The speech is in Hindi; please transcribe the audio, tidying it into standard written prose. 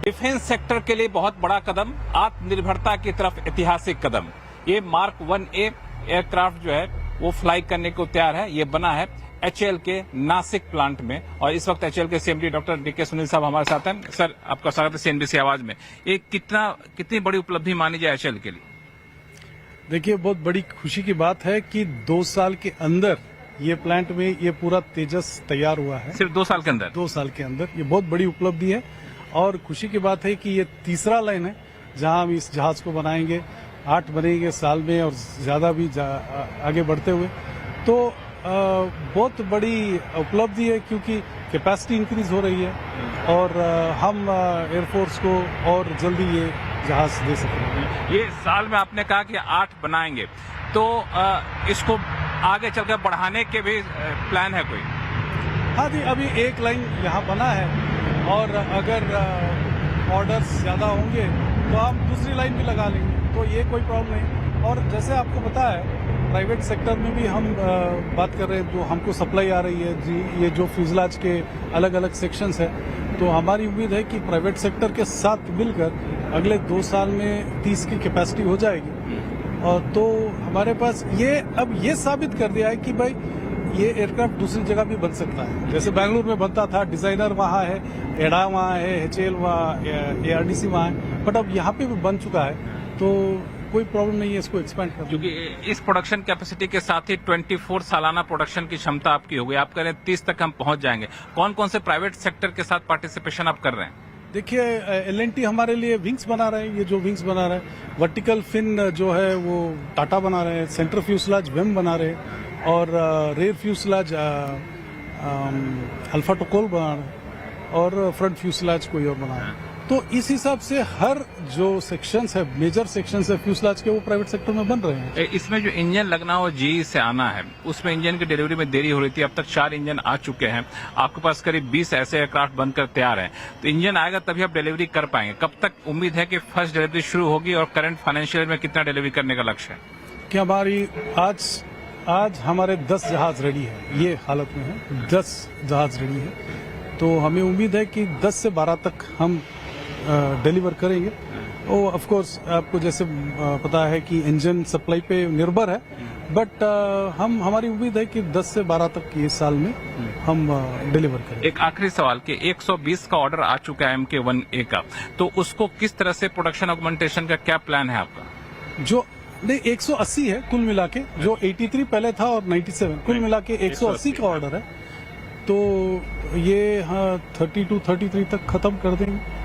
डिफेंस सेक्टर के लिए बहुत बड़ा कदम, आत्मनिर्भरता की तरफ ऐतिहासिक कदम। ये मार्क 1A एयरक्राफ्ट जो है वो फ्लाई करने को तैयार है। ये बना है HAL के नासिक प्लांट में और इस वक्त HAL के CMD डॉक्टर DK सुनील साहब हमारे साथ हैं। सर, आपका स्वागत है CNBC आवाज में। ये कितनी बड़ी उपलब्धि मानी जाए HAL के लिए? देखिए, बहुत बड़ी खुशी की बात है कि 2 साल के अंदर ये प्लांट में ये पूरा तेजस तैयार हुआ है। सिर्फ 2 साल के अंदर? 2 साल के अंदर ये बहुत बड़ी उपलब्धि है और खुशी की बात है कि ये तीसरा लाइन है जहां हम इस जहाज को बनाएंगे। 8 बनेंगे साल में और ज्यादा भी आगे बढ़ते हुए। तो बहुत बड़ी उपलब्धि है क्योंकि कैपेसिटी इंक्रीज हो रही है और हम एयरफोर्स को और जल्दी ये जहाज दे सकेंगे। ये साल में आपने कहा कि 8 बनाएंगे, तो इसको आगे चलकर बढ़ाने के भी प्लान है कोई? हाँ जी, अभी एक लाइन यहाँ बना है और अगर ऑर्डर्स ज्यादा होंगे तो हम दूसरी लाइन भी लगा लेंगे, तो ये कोई प्रॉब्लम नहीं। और जैसे आपको पता है प्राइवेट सेक्टर में भी हम बात कर रहे हैं, जो हमको सप्लाई आ रही है जी, ये जो फ्यूजलाज के अलग अलग सेक्शंस है, तो हमारी उम्मीद है कि प्राइवेट सेक्टर के साथ मिलकर अगले 2 साल में 30 की कैपेसिटी हो जाएगी। और तो हमारे पास अब ये साबित कर दिया है कि भाई ये एयरक्राफ्ट दूसरी जगह भी बन सकता है। जैसे बेंगलुरु में बनता था, डिजाइनर वहाँ है, एडा वहाँ है, HAL वहाँ, ARDC वहाँ है, बट अब यहाँ पे भी बन चुका है, तो कोई प्रॉब्लम नहीं है इसको एक्सपेंड करने। क्योंकि इस प्रोडक्शन कैपेसिटी के साथ ही 24 सालाना प्रोडक्शन की क्षमता आपकी हो गई। आप कह रहे हैं 30 तक हम पहुंच जाएंगे। कौन कौन से प्राइवेट सेक्टर के साथ पार्टिसिपेशन आप कर रहे हैं? देखिए, L&T हमारे लिए विंग्स बना रहे हैं। ये जो विंग्स बना रहे हैं, वर्टिकल फिन जो है वो टाटा बना रहे हैं, सेंटर फ्यूसलाज वेम बना रहे हैं और रेयर फ्यूसलाज अल्फा टोकोल बना रहे हैं और फ्रंट फ्यूसलाज कोई और बना रहे हैं। तो इस हिसाब से हर जो सेक्शंस है, मेजर सेक्शंस है फ्यूसलाज के, वो प्राइवेट सेक्टर में बन रहे हैं। इसमें जो इंजन लगना हो GE से आना है, उसमें इंजन की डिलीवरी में देरी हो रही थी। अब तक 4 इंजन आ चुके हैं। आपके पास करीब 20 ऐसे एयरक्राफ्ट बनकर तैयार हैं। तो इंजन आएगा तभी आप डिलीवरी कर पाएंगे। कब तक उम्मीद है कि फर्स्ट डिलीवरी शुरू होगी और करंट फाइनेंशियल में कितना डिलीवरी करने का लक्ष्य है? कि हमारी आज हमारे 10 जहाज रेडी है, ये हालत में है 10 जहाज रेडी है। तो हमें उम्मीद है कि 10 से 12 तक हम डिलीवर करेंगे। और ऑफ कोर्स आपको जैसे पता है कि इंजन सप्लाई पे निर्भर है, बट हमारी उम्मीद है कि 10 से 12 तक ये साल में हम डिलीवर करेंगे। एक आखिरी सवाल कि 120 का ऑर्डर आ चुका है MK1A का, तो उसको किस तरह से प्रोडक्शन ऑगमेंटेशन का क्या प्लान है आपका? जो नहीं, 180 है कुल मिला के, जो 83 पहले था और 97 कुल मिला के 180 का ऑर्डर है। तो ये 32-33 तक खत्म कर देंगे।